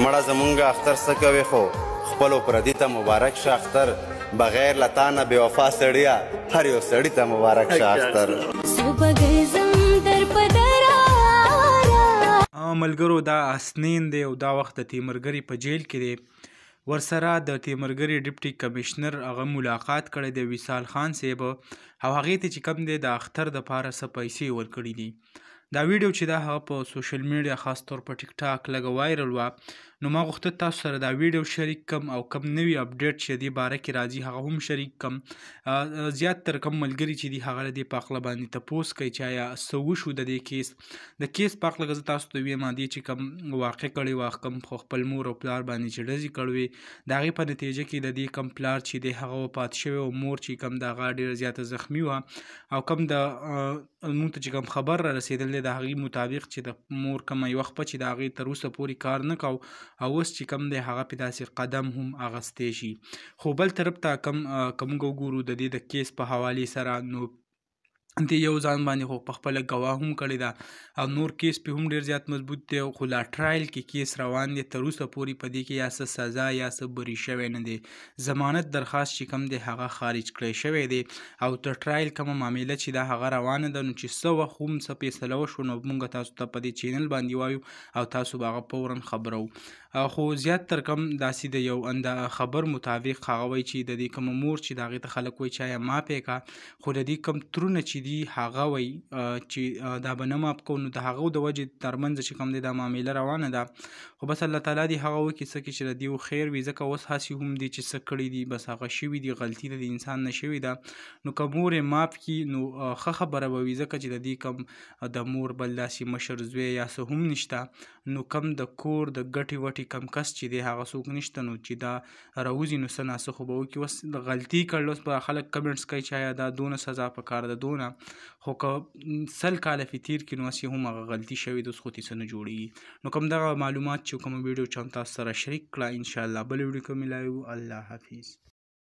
مړه زمونږ اختر څه کوي خو خپلو پردي ته مبارک شه اختر بغیر له تا نه بې وفا سړیه هر یو سړي ته مبارک شه اختر. ملګرو دا اسنین دی او دا وخت د تیمرګري په جیل کې دی. ورسره د تیمرګري ډپټي کمشنر هغه ملاقات کړی دی وصال خان صاحب او هغې ته چې کوم دی د اختر دپاره څه پیسې ورکړي دي. دا ویډیو چې دا هغه په سوشل میډیا خاص طور په ټیک ټاک لږه وایرل وه نو ما غوښتل تاسو سره دا ویډیو شریک کم او کم نوي اپډیټ چې دې باره کې راځي هغه هم شریک کم. زیات تر کم ملګري چې دي هغه له دې په هکله باندې تپوس کوي چې آیا څه وشو د دې کیس په هکله زه تاسو ته ویم دې چې کوم واقع کړی وه کوم خپل مور او پلار باندې چې ډزې کړې وې د هغې په نتیجه کې د دې کوم پلار چې دی هغه وفات شوی او مور چې کوم د هغه ډېره زیاته زخمي وه او کوم د مونږ ته چې کوم خبر را رسېدلی د هغې مطابق چې د مور کومه یوه خپه چې د هغې تر اوسه پورې کار نه کو او اوس چې کوم دی هغه پې داسې قدم هم اخیستی شي. خو بل طرف ته که موږ وګورو د دې د کیس په حوالې سره نو دې یو ځان باندې خو پخپله ګواه هم کړې ده او نور کیس پې هم ډېر زیات مضبوط دی خو لا ټرایل کې کیس روان دی تر اوسه پورې په دې کې یا څه سزا یا څه بری شوی نه دی. ضمانت درخواست چې کوم دی هغه خارج کړی شوی دی او تر ټرایل کومه معامله چې دا هغه روانه ده نو چې څه وخت هم څه فیصله وشو نو موږ تاسو ته په دې چینل باندې وایو او تاسو به هغه فورا خبرو. خو زیات تر کم داسې د یو خبر مطابق هغه وایي چې د دې کومه مور چې د هغې ته خلک وایي چې آیا معافې کا خو د دې کوم ترونه چې دي هغه وایي چې دا به نه معاف کوو نو د هغو د وجې ترمنځ چې کوم دی دا معامله روانه ده. خو بس الله تعالی دې هغه وکړي څه کړي چې د دې خیر وي ځکه اوس هسې هم دي چې څه کړي دي بس هغه شوي دي غلطي د انسان نه شوې ده نو که مور یې معاف کړي نو ښه خبره به وي ځکه چې د دې کوم د مور بل داسې مشر زوی یا څه هم نشته نو کم د کور د ګټې وټې کم کس چې دی هغه څوک نشته نو چې دا راوځي نو څه ناڅه خو به وکړي. اوس د غلطي کړل اوس به خلک کمنټس کوي چې آیا دا دونه سزا پکار ده دونه خو که 100 کاله پې تېر کړي نو هسې هم هغه غلطي شوې ده اوس خو څه نه جوړېږي. نو کوم دغه معلومات چې کومه ویډیو چې هم تاسو سره شریک کړه انشاءالله بل ویډیو کې ملاوو. الله حافظ.